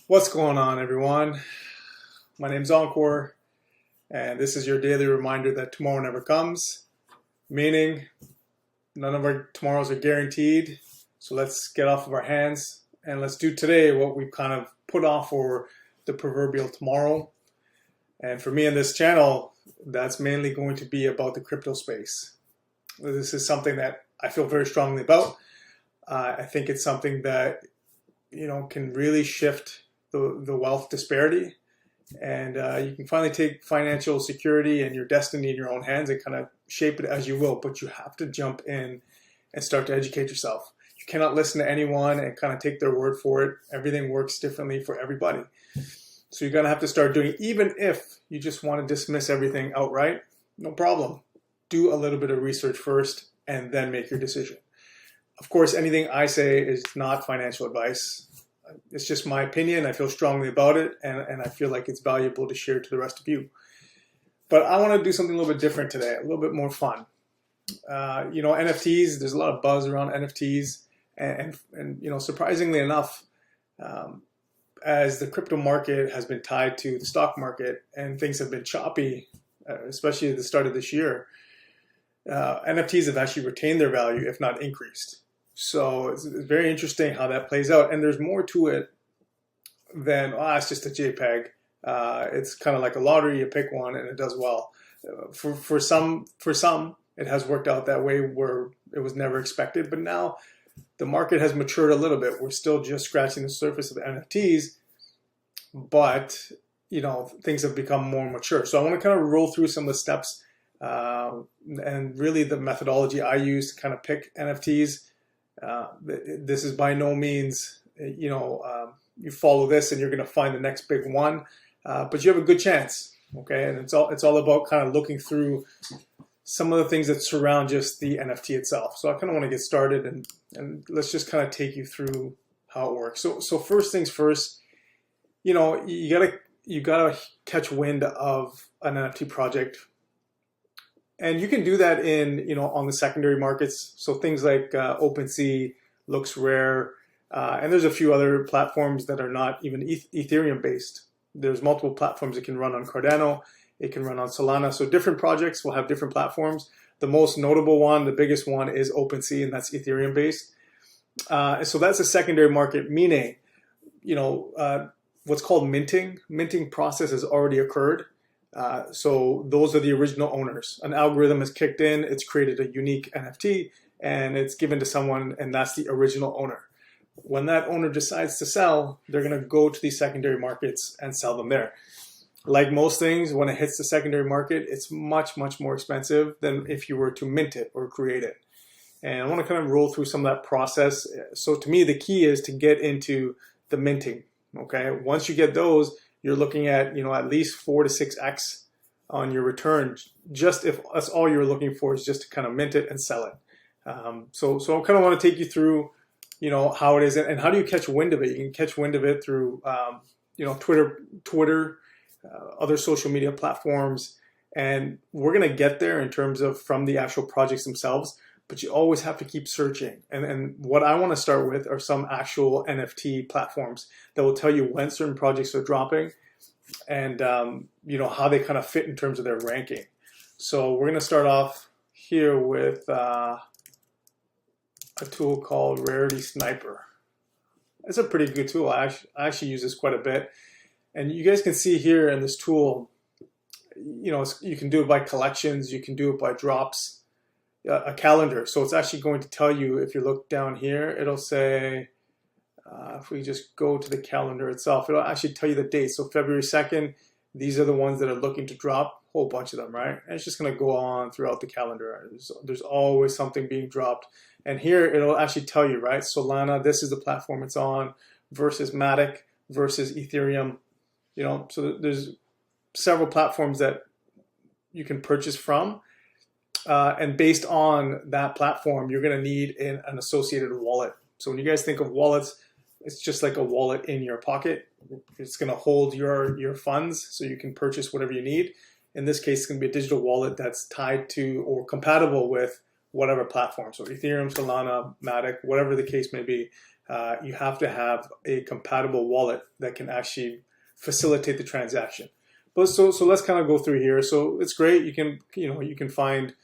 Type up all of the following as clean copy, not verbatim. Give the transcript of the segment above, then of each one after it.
What's going on, everyone? My name's Encore, and this is your daily reminder that tomorrow never comes, meaning none of our tomorrows are guaranteed. So let's get off of our hands and let's do today what we've kind of put off for the proverbial tomorrow. And for me on this channel, that's mainly going to be about the crypto space. This is something that I feel very strongly about. I think it's something that can really shift the wealth disparity, and you can finally take financial security and your destiny in your own hands and kind of shape it as you will. But you have to jump in and start to educate yourself. You cannot listen to anyone and kind of take their word for it. Everything works differently for everybody. So you're going to have to start doing it. Even if you just want to dismiss everything outright, no problem. Do a little bit of research first and then make your decision. Of course, anything I say is not financial advice. It's just my opinion. I feel strongly about it, and I feel like it's valuable to share to the rest of you. But I want to do something a little bit different today, a little bit more fun. NFTs, there's a lot of buzz around NFTs, and surprisingly enough, as the crypto market has been tied to the stock market and things have been choppy, especially at the start of this year, NFTs have actually retained their value, if not increased. So it's very interesting how that plays out. And there's more to it than, it's just a JPEG. It's kind of like a lottery. You pick one and it does well. For some, it has worked out that way where it was never expected. But now the market has matured a little bit. We're still just scratching the surface of the NFTs, but things have become more mature. So I want to kind of roll through some of the steps and really the methodology I use to kind of pick NFTs. This is by no means, you follow this and you're going to find the next big one, but you have a good chance, okay? And it's all about kind of looking through some of the things that surround just the NFT itself. So I kind of want to get started and let's just kind of take you through how it works. So first things first, you gotta catch wind of an NFT project. And you can do that on the secondary markets. So things like OpenSea, looks rare, and there's a few other platforms that are not even Ethereum based. There's multiple platforms it can run on Cardano, it can run on Solana. So different projects will have different platforms. The most notable one, the biggest one, is OpenSea, and that's Ethereum based. So that's a secondary market, meaning, what's called minting. Minting process has already occurred. So those are the original owners. An algorithm has kicked in, it's created a unique NFT, and it's given to someone, and that's the original owner. When that owner decides to sell, they're going to go to these secondary markets and sell them there. Like most things, when it hits the secondary market, it's much, much more expensive than if you were to mint it or create it. And I want to kind of roll through some of that process. So to me, the key is to get into the minting. Okay, once you get those, you're looking at at least 4 to 6x on your return, just if that's all you're looking for is just to kind of mint it and sell it. So I kind of want to take you through how it is and how do you catch wind of it. You can catch wind of it through Twitter, other social media platforms, and we're going to get there in terms of from the actual projects themselves. But you always have to keep searching. And what I want to start with are some actual NFT platforms that will tell you when certain projects are dropping and, how they kind of fit in terms of their ranking. So we're going to start off here with a tool called Rarity Sniper. It's a pretty good tool. I actually use this quite a bit. And you guys can see here in this tool, you can do it by collections. You can do it by drops. A calendar. So it's actually going to tell you, if you look down here, it'll say, if we just go to the calendar itself, it'll actually tell you the date. So February 2nd, these are the ones that are looking to drop, a whole bunch of them, right? And it's just going to go on throughout the calendar. There's always something being dropped. And here it'll actually tell you, right? Solana, this is the platform it's on versus Matic versus Ethereum. So there's several platforms that you can purchase from. And based on that platform, you're going to need an associated wallet. So when you guys think of wallets, it's just like a wallet in your pocket. It's going to hold your funds so you can purchase whatever you need. In this case, it's going to be a digital wallet that's tied to or compatible with whatever platform. So Ethereum, Solana, Matic, whatever the case may be. you have to have a compatible wallet that can actually facilitate the transaction. But so let's kind of go through here. So it's great. You can find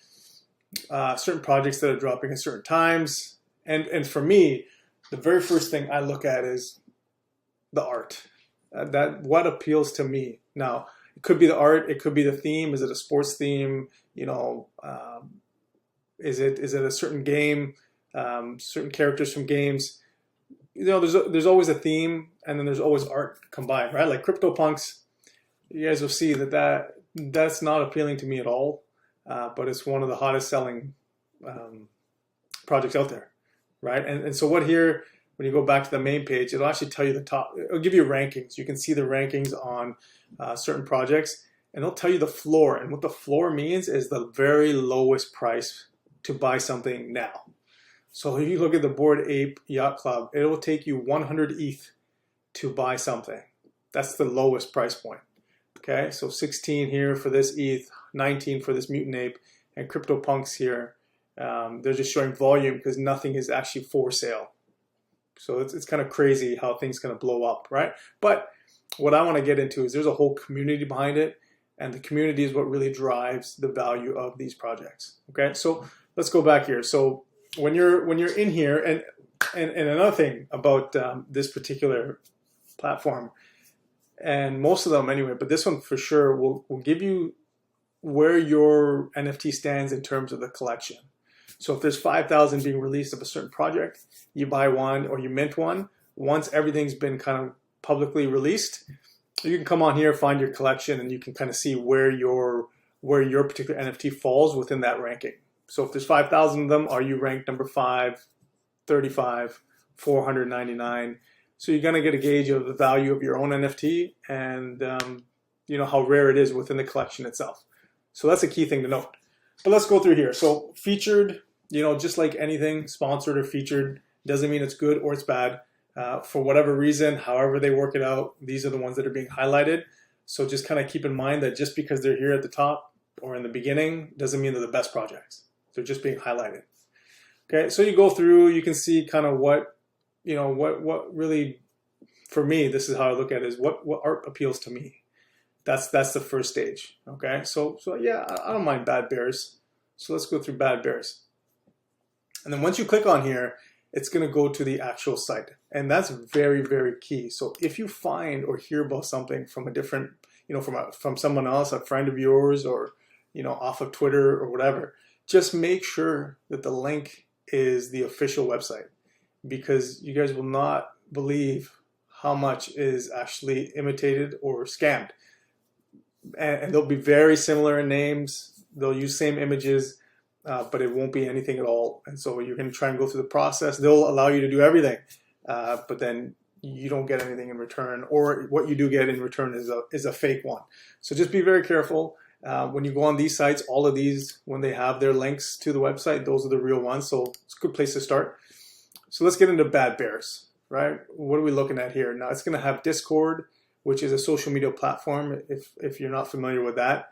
certain projects that are dropping at certain times. And for me, the very first thing I look at is the art. That what appeals to me. Now, it could be the art. It could be the theme. Is it a sports theme? Is it a certain game? Certain characters from games. There's always a theme, and then there's always art combined, right? Like CryptoPunks, you guys will see that's not appealing to me at all, but it's one of the hottest selling projects out there, right? And so what here, when you go back to the main page, it'll actually tell you the top. It'll give you rankings. You can see the rankings on certain projects, and it'll tell you the floor. And what the floor means is the very lowest price to buy something now. So if you look at the Bored Ape Yacht Club, it will take you 100 ETH to buy something. That's the lowest price point. Okay, so 16 here for this ETH, 19 for this Mutant Ape, and CryptoPunks here. They're just showing volume because nothing is actually for sale. So it's kind of crazy how things kind of blow up, right? But what I want to get into is there's a whole community behind it, and the community is what really drives the value of these projects. Okay, so let's go back here. So when you're in here, and another thing about this particular platform, and most of them anyway, but this one for sure will give you where your NFT stands in terms of the collection. So if there's 5,000 being released of a certain project, you buy one or you mint one. Once everything's been kind of publicly released, you can come on here, find your collection, and you can kind of see where your particular NFT falls within that ranking. So if there's 5,000 of them, are you ranked number 5, 35, 499? So you're going to get a gauge of the value of your own NFT and how rare it is within the collection itself. So that's a key thing to note. But let's go through here. So featured, just like anything, sponsored or featured, doesn't mean it's good or it's bad. For whatever reason, however they work it out, these are the ones that are being highlighted. So just kind of keep in mind that just because they're here at the top or in the beginning doesn't mean they're the best projects. They're just being highlighted. Okay, so you go through, you can see kind of what really, for me, this is how I look at it, is what art appeals to me. That's the first stage. Okay, so yeah, I don't mind Bad Bears. So let's go through Bad Bears. And then once you click on here, it's going to go to the actual site. And that's very, very key. So if you find or hear about something from a different, from someone else, a friend of yours, or, off of Twitter or whatever, just make sure that the link is the official website, because you guys will not believe how much is actually imitated or scammed. And they'll be very similar in names. They'll use same images, but it won't be anything at all. And so you're going to try and go through the process. They'll allow you to do everything, but then you don't get anything in return, or what you do get in return is a fake one. So just be very careful. When you go on these sites, all of these, when they have their links to the website, those are the real ones. So it's a good place to start. So let's get into Bad Bears, right? What are we looking at here? Now it's going to have Discord, which is a social media platform, if you're not familiar with that.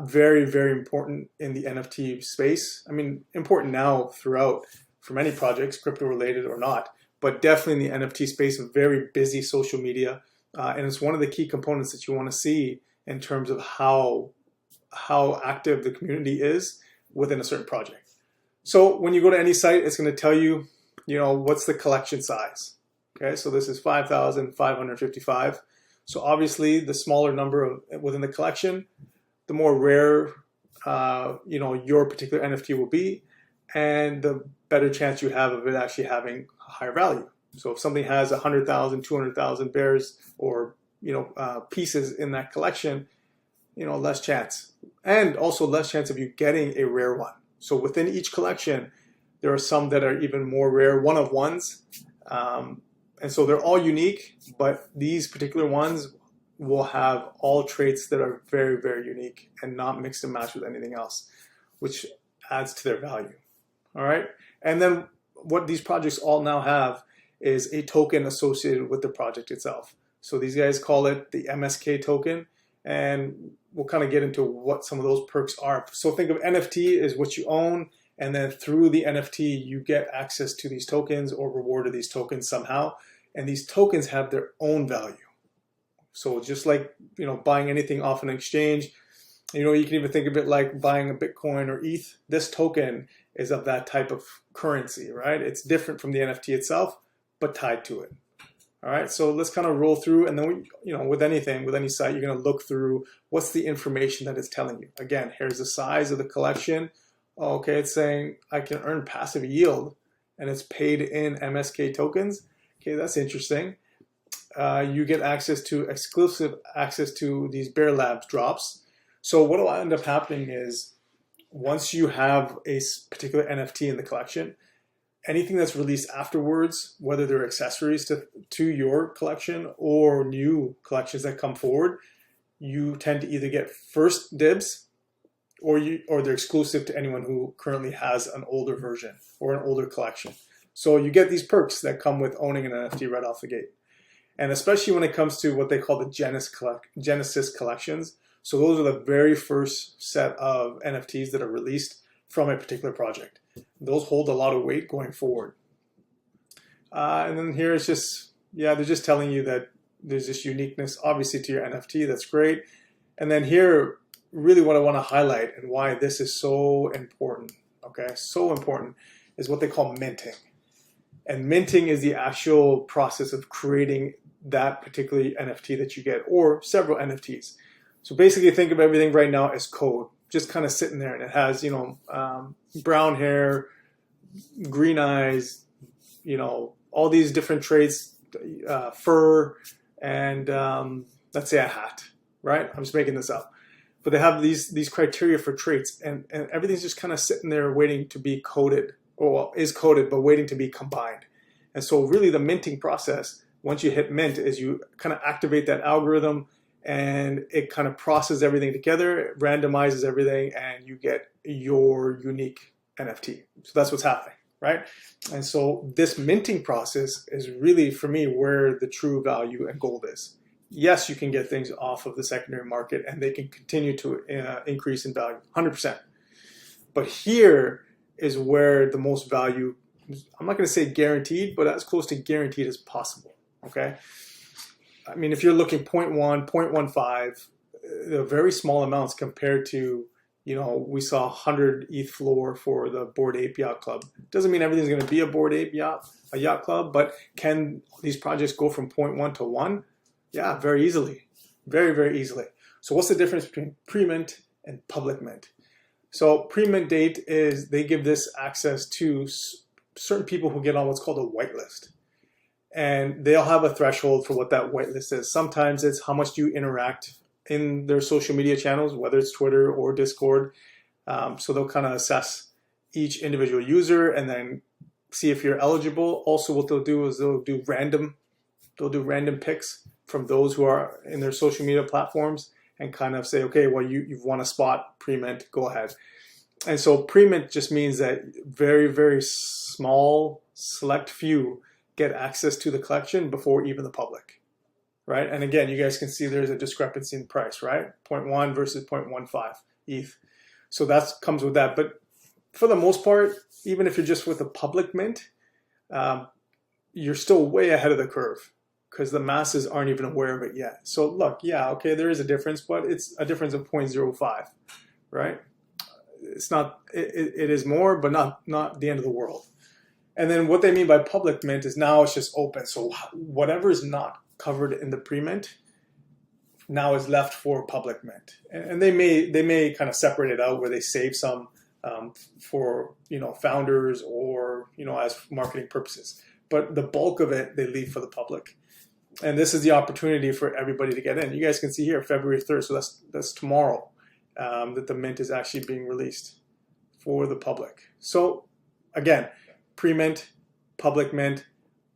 Very, very important in the NFT space. I mean, important now throughout for many projects, crypto related or not, but definitely in the NFT space, a very busy social media. And it's one of the key components that you want to see in terms of how active the community is within a certain project. So when you go to any site, it's going to tell you, what's the collection size. Okay, so this is 5,555. So obviously, the smaller number within the collection, the more rare, your particular NFT will be, and the better chance you have of it actually having a higher value. So if something has 100,000, 200,000 bears or pieces in that collection, less chance, and also less chance of you getting a rare one. So within each collection, there are some that are even more rare, one of ones. And so they're all unique, but these particular ones will have all traits that are very, very unique and not mixed and matched with anything else, which adds to their value. All right. And then what these projects all now have is a token associated with the project itself. So these guys call it the MSK token, and we'll kind of get into what some of those perks are. So think of NFT as what you own, and then through the NFT, you get access to these tokens or rewarded these tokens somehow. And these tokens have their own value. So just like, buying anything off an exchange, you can even think of it like buying a Bitcoin or ETH. This token is of that type of currency, right? It's different from the NFT itself, but tied to it. All right, so let's kind of roll through, and then with anything, with any site, you're going to look through what's the information that it's telling you. Again, here's the size of the collection. Okay, it's saying I can earn passive yield, and it's paid in MSK tokens. Okay, that's interesting. You get exclusive access to these Bear Labs drops. So what will end up happening is, once you have a particular NFT in the collection, anything that's released afterwards, whether they're accessories to your collection or new collections that come forward, you tend to either get first dibs or they're exclusive to anyone who currently has an older version or an older collection. So you get these perks that come with owning an NFT right off the gate. And especially when it comes to what they call the Genesis collections. So those are the very first set of NFTs that are released from a particular project. Those hold a lot of weight going forward. And then here it's just, they're just telling you that there's this uniqueness, obviously, to your NFT. That's great. And then here, really what I want to highlight and why this is so important, okay, so important, is what they call minting. And minting is the actual process of creating that particular NFT that you get, or several NFTs. So basically, think of everything right now as code, just kind of sitting there, and it has, brown hair, green eyes, all these different traits, fur, and let's say a hat, right? I'm just making this up. But they have these criteria for traits, and everything's just kind of sitting there waiting to be coded, or is coded, but waiting to be combined. And so really the minting process, once you hit mint, is you kind of activate that algorithm, and it kind of processes everything together, it randomizes everything, and you get your unique NFT. So that's what's happening, right? And so this minting process is really, for me, where the true value and gold is. Yes, you can get things off of the secondary market, and they can continue to increase in value, 100%. But here is where the most value, I'm not going to say guaranteed, but as close to guaranteed as possible, okay? I mean, if you're looking 0.1, 0.15, they're very small amounts compared to, we saw 100 ETH floor for the Bored Ape Yacht Club. Doesn't mean everything's going to be a Bored Ape yacht club, but can these projects go from 0.1 to 1? Yeah, very easily. Very, very easily. So what's the difference between pre-mint and public mint? So pre-mint date is they give this access to certain people who get on what's called a whitelist. And they'll have a threshold for what that whitelist is. Sometimes it's how much do you interact in their social media channels, whether it's Twitter or Discord. So they'll kind of assess each individual user and then see if you're eligible. Also, what they'll do is they'll do random picks from those who are in their social media platforms and kind of say, okay, well, you've won a spot, pre-mint, go ahead. And so pre-mint just means that very, very small, select few get access to the collection before even the public, right? And again, you guys can see there's a discrepancy in price, right? 0.1 versus 0.15 ETH. So that comes with that. But for the most part, even if you're just with a public mint, you're still way ahead of the curve because the masses aren't even aware of it yet. So look, yeah, okay, there is a difference, but it's a difference of 0.05, right? It's not, it is more, but not the end of the world. And then what they mean by public mint is now it's just open. So whatever is not covered in the pre-mint now is left for public mint. And they may kind of separate it out where they save some for founders or as marketing purposes. But the bulk of it they leave for the public. And this is the opportunity for everybody to get in. You guys can see here February 3rd, so that's tomorrow that the mint is actually being released for the public. So again, pre-mint, public mint,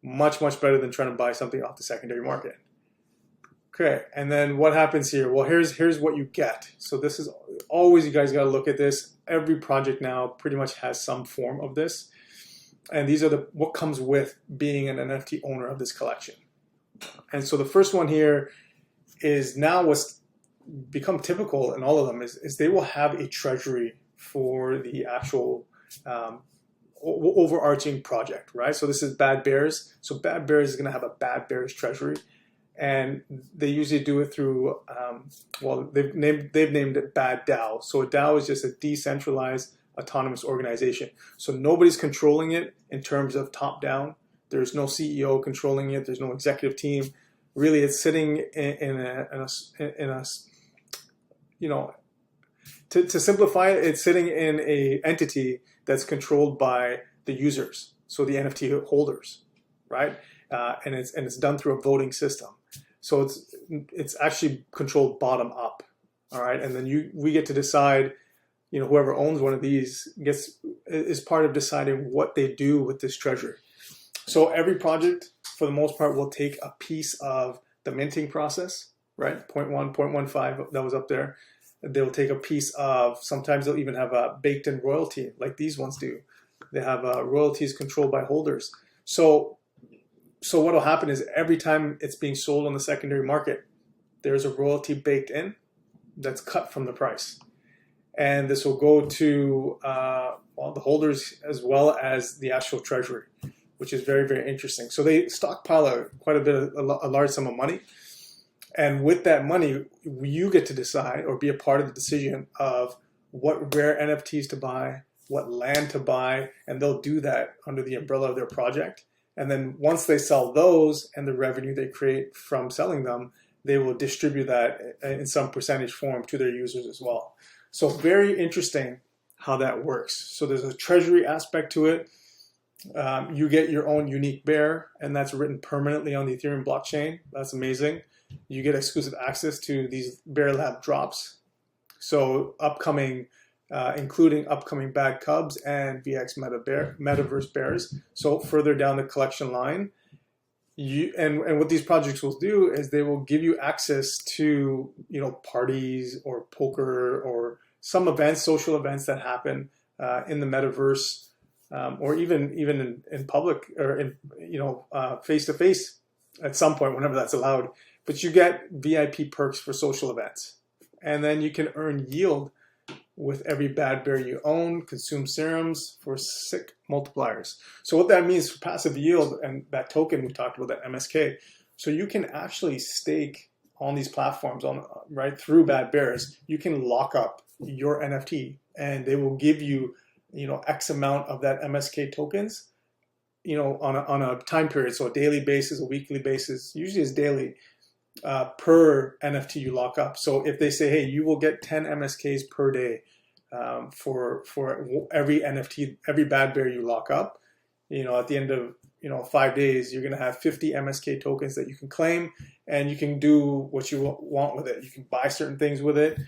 much, much better than trying to buy something off the secondary market. Okay, and then what happens here? Well, here's what you get. So this is always, you guys got to look at this. Every project now pretty much has some form of this. And these are what comes with being an NFT owner of this collection. And so the first one here is now what's become typical in all of them is they will have a treasury for the actual overarching project, right? So this is Bad Bears. So Bad Bears is going to have a Bad Bears treasury, and they usually do it through, well, they've named it Bad DAO. So a DAO is just a decentralized autonomous organization. So nobody's controlling it in terms of top down. There's no CEO controlling it. There's no executive team. Really, it's sitting in a you know, to simplify it, it's sitting in a entity that's controlled by the users, so the NFT holders, right? And it's done through a voting system. So it's actually controlled bottom up, all right? And then we get to decide, whoever owns one of these is part of deciding what they do with this treasury. So every project, for the most part, will take a piece of the minting process, right? 0.1, 0.15, that was up there. They'll take a piece of, sometimes they'll even have a baked-in royalty, like these ones do. They have royalties controlled by holders. So what will happen is every time it's being sold on the secondary market, there's a royalty baked in that's cut from the price. And this will go to the holders as well as the actual treasury, which is very, very interesting. So they stockpile quite a large sum of money. And with that money, you get to decide or be a part of the decision of what rare NFTs to buy, what land to buy, and they'll do that under the umbrella of their project. And then once they sell those and the revenue they create from selling them, they will distribute that in some percentage form to their users as well. So very interesting how that works. So there's a treasury aspect to it. You get your own unique bear, and that's written permanently on the Ethereum blockchain. That's amazing. You get exclusive access to these Bear Lab drops. So including upcoming Bad Cubs and VX Metaverse Bears. So further down the collection line, and what these projects will do is they will give you access to parties or poker or some events, social events that happen in the metaverse, or even in public or in face to face at some point whenever that's allowed. But you get VIP perks for social events, and then you can earn yield with every bad bear you own, consume serums for sick multipliers. So what that means for passive yield and that token we talked about, that MSK, so you can actually stake on these platforms right through Bad Bears. You can lock up your NFT and they will give you, X amount of that MSK tokens, on a time period. So a daily basis, a weekly basis, usually it's daily, per NFT you lock up. So if they say, hey, you will get 10 MSKs per day for every NFT, every bad bear you lock up, at the end of 5 days, you're going to have 50 MSK tokens that you can claim, and you can do what you want with it. You can buy certain things with it.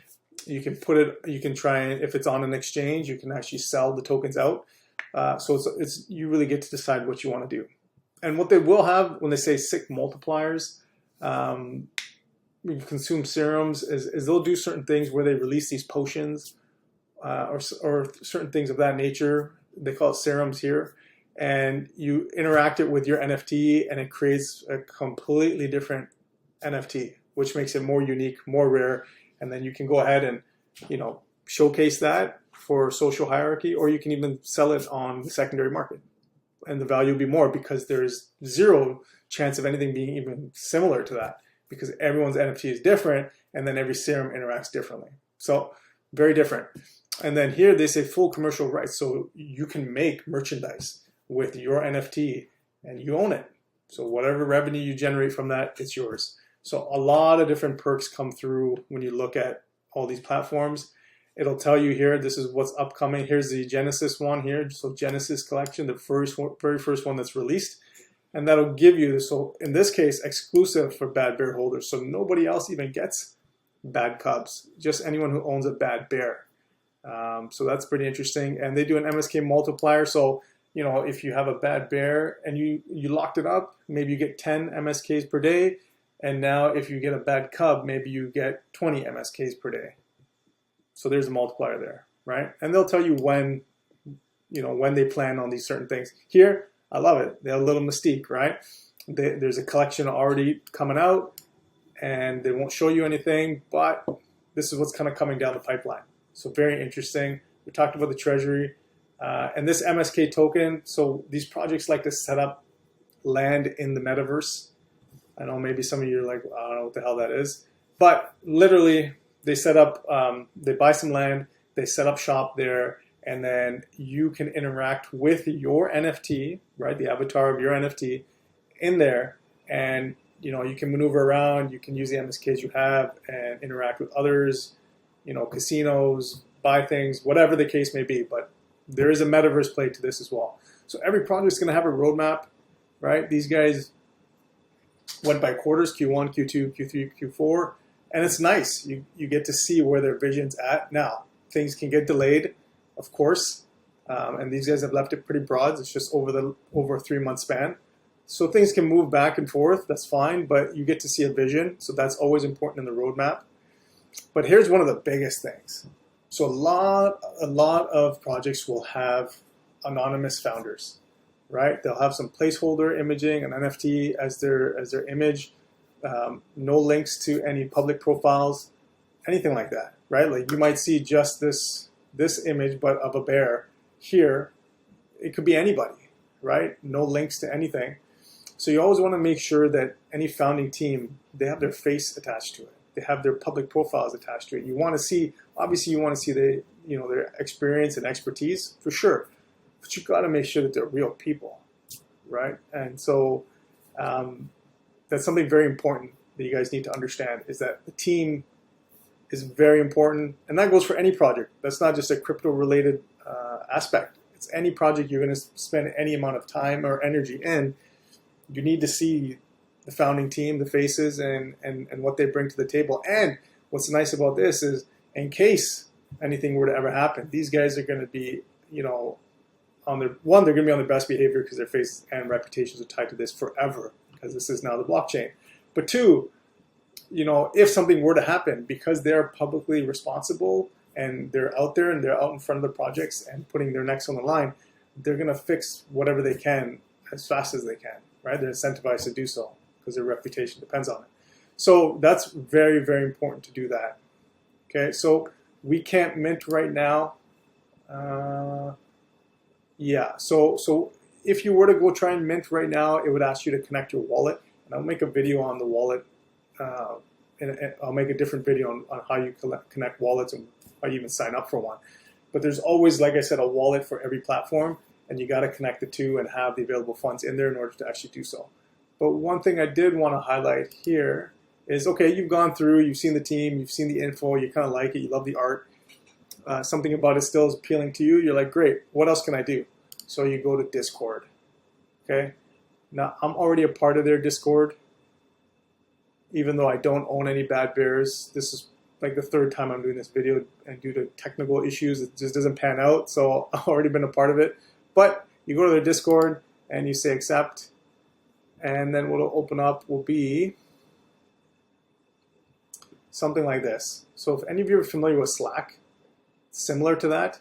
You can try, and if it's on an exchange, you can actually sell the tokens out. So you really get to decide what you want to do. And what they will have when they say sick multipliers, consume serums, is they'll do certain things where they release these potions or certain things of that nature. They call it serums here, and you interact it with your NFT, and it creates a completely different NFT, which makes it more unique, more rare, and then you can go ahead and showcase that for social hierarchy, or you can even sell it on the secondary market, and the value will be more because there's zero chance of anything being even similar to that, because everyone's NFT is different, and then every serum interacts differently. So very different. And then here they say full commercial rights. So you can make merchandise with your NFT and you own it. So whatever revenue you generate from that, it's yours. So a lot of different perks come through when you look at all these platforms. It'll tell you here, this is what's upcoming. Here's the Genesis one here. So Genesis collection, the very first one that's released. And that'll give you, so in this case, exclusive for Bad Bear holders. So nobody else even gets Bad Cubs, just anyone who owns a Bad Bear. So that's pretty interesting. And they do an MSK multiplier. So, if you have a Bad Bear and you locked it up, maybe you get 10 MSKs per day. And now if you get a Bad Cub, maybe you get 20 MSKs per day. So there's a multiplier there, right? And they'll tell you when they plan on these certain things. Here, I love it. They have a little mystique, right? There's a collection already coming out, and they won't show you anything, but this is what's kind of coming down the pipeline. So very interesting. We talked about the treasury. And this MSK token, so these projects like to set up land in the metaverse. I know maybe some of you are like, I don't know what the hell that is. But literally, they set up, they buy some land, they set up shop there, and then you can interact with your NFT, right? The avatar of your NFT in there. And you can maneuver around, you can use the MSKs you have and interact with others, casinos, buy things, whatever the case may be. But there is a metaverse play to this as well. So every project is going to have a roadmap, right? These guys went by quarters, Q1, Q2, Q3, Q4, and it's nice. You get to see where their vision's at. Now, things can get delayed, of course, and these guys have left it pretty broad. It's just over a 3-month span. So things can move back and forth, that's fine, but you get to see a vision, so that's always important in the roadmap. But here's one of the biggest things. So a lot of projects will have anonymous founders, right? They'll have some placeholder imaging, an NFT as their image, no links to any public profiles, anything like that, right? Like you might see just this image, but of a bear here. It could be anybody, right? No links to anything. So you always want to make sure that any founding team, they have their face attached to it. They have their public profiles attached to it. You want to see, obviously, their experience and expertise for sure, but you got to make sure that they're real people, right? And so that's something very important that you guys need to understand is that the team is very important, and that goes for any project. That's not just a crypto-related aspect. It's any project you're going to spend any amount of time or energy in. You need to see the founding team, the faces, and what they bring to the table. And what's nice about this is, in case anything were to ever happen, these guys are going to be, they're going to be on their best behavior because their faces and reputations are tied to this forever because this is now the blockchain. But two, if something were to happen, because they're publicly responsible and they're out there and they're out in front of the projects and putting their necks on the line, they're going to fix whatever they can as fast as they can, right? They're incentivized to do so because their reputation depends on it. So that's very, very important to do that. Okay, so we can't mint right now. So if you were to go try and mint right now, it would ask you to connect your wallet. And I'll make a video on the wallet. And I'll make a different video on how you connect wallets and how you even sign up for one. But there's always, like I said, a wallet for every platform, and you got to connect the two and have the available funds in there in order to actually do so. But one thing I did want to highlight here is, okay, you've gone through, you've seen the team, you've seen the info, you kind of like it, you love the art. Something about it still is appealing to you. You're like, great, what else can I do? So you go to Discord. Okay, now I'm already a part of their Discord. Even though I don't own any bad bears, this is like the 3rd time I'm doing this video, and due to technical issues, it just doesn't pan out. So I've already been a part of it. But you go to their Discord and you say accept, and then what will open up will be something like this. So if any of you are familiar with Slack, similar to that,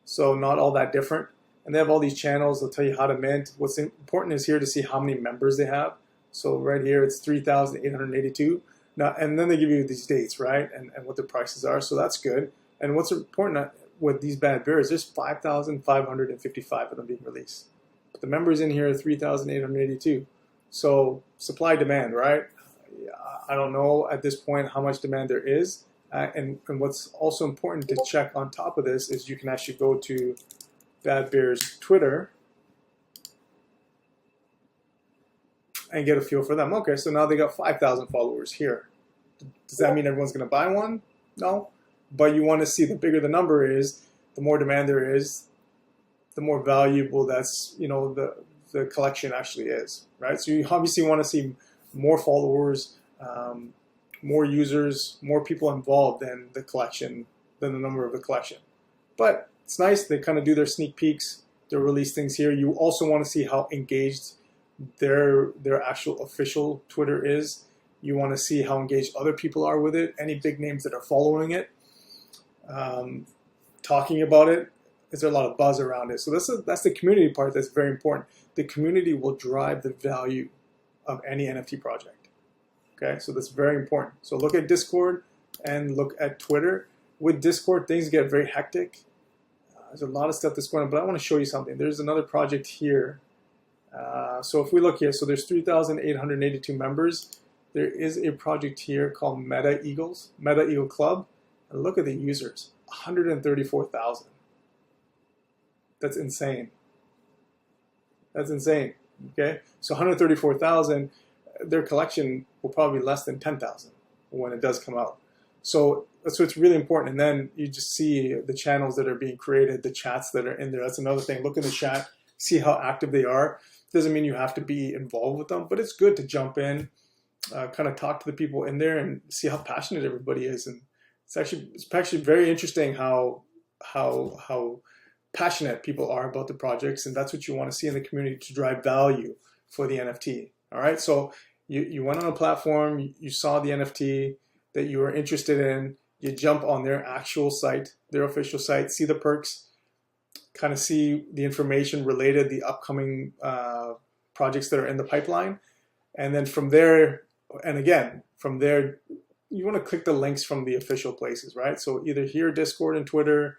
so not all that different. And they have all these channels. They'll tell you how to mint. What's important is here to see how many members they have. So right here, it's 3,882. Now, and then they give you these dates, right? And what the prices are. So that's good. And what's important with these bad bears, there's 5,555 of them being released. But the members in here are 3,882. So supply demand, right? I don't know at this point how much demand there is. And what's also important to check on top of this is you can actually go to Bad Bears Twitter and get a feel for them. Okay, so now they got 5,000 followers here. Does that mean everyone's going to buy one? No. But you want to see the bigger the number is, the more demand there is, the more valuable that's, the collection actually is, right? So you obviously want to see more followers, more users, more people involved than the collection, than the number of the collection. But it's nice. They kind of do their sneak peeks. They release things here. You also want to see how engaged their actual official Twitter is. You want to see how engaged other people are with it, any big names that are following it, talking about it. Is there a lot of buzz around it? So that's the community part that's very important. The community will drive the value of any NFT project. Okay, so that's very important. So look at Discord and look at Twitter. With Discord, things get very hectic. There's a lot of stuff that's going on, but I want to show you something. There's another project here. So if we look here, so there's 3,882 members. There is a project here called Meta Eagle Club. And look at the users, 134,000. That's insane. That's insane. Okay, so 134,000. Their collection will probably be less than 10,000 when it does come out. So it's really important. And then you just see the channels that are being created, the chats that are in there. That's another thing. Look in the chat, see how active they are. Doesn't mean you have to be involved with them, but it's good to jump in, kind of talk to the people in there and see how passionate everybody is. And it's actually very interesting how passionate people are about the projects, and that's what you want to see in the community to drive value for the NFT. All right, so you went on a platform, you saw the NFT that you were interested in, you jump on their actual site, their official site, see the perks, kind of see the information related, the upcoming projects that are in the pipeline, and then from there, and again, from there, you want to click the links from the official places, right? So either here, Discord and Twitter,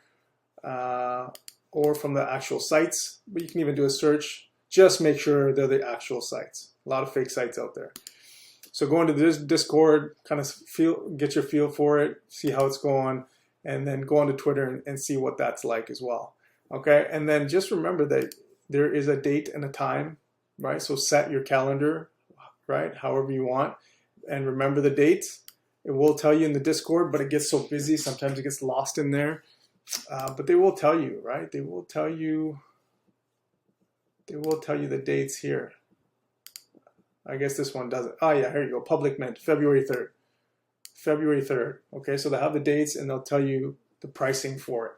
or from the actual sites, but you can even do a search. Just make sure they're the actual sites. A lot of fake sites out there. So go into this Discord, kind of get your feel for it, see how it's going, and then go onto Twitter and see what that's like as well. Okay, and then just remember that there is a date and a time, right? So set your calendar, right, however you want, and remember the dates. It will tell you in the Discord, but it gets so busy, sometimes it gets lost in there. But they will tell you, right? They will tell you the dates here. I guess this one doesn't. Oh yeah, here you go. Public mint, February 3rd. February 3rd. Okay, so they have the dates and they'll tell you the pricing for it.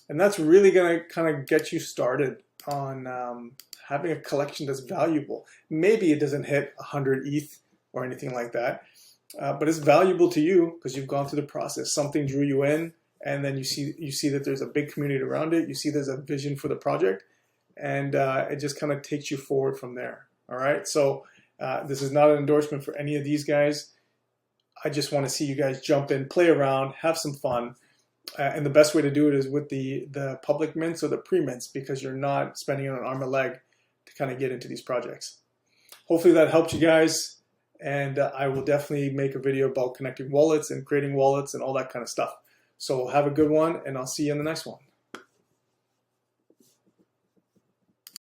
And that's really going to kind of get you started on having a collection that's valuable. Maybe it doesn't hit 100 ETH or anything like that, but it's valuable to you because you've gone through the process. Something drew you in. And then you see that there's a big community around it. You see there's a vision for the project, and it just kind of takes you forward from there. All right. So this is not an endorsement for any of these guys. I just want to see you guys jump in, play around, have some fun, and the best way to do it is with the public mints or the pre-mints because you're not spending an arm and a leg to kind of get into these projects. Hopefully that helped you guys, and I will definitely make a video about connecting wallets and creating wallets and all that kind of stuff. So have a good one, and I'll see you in the next one.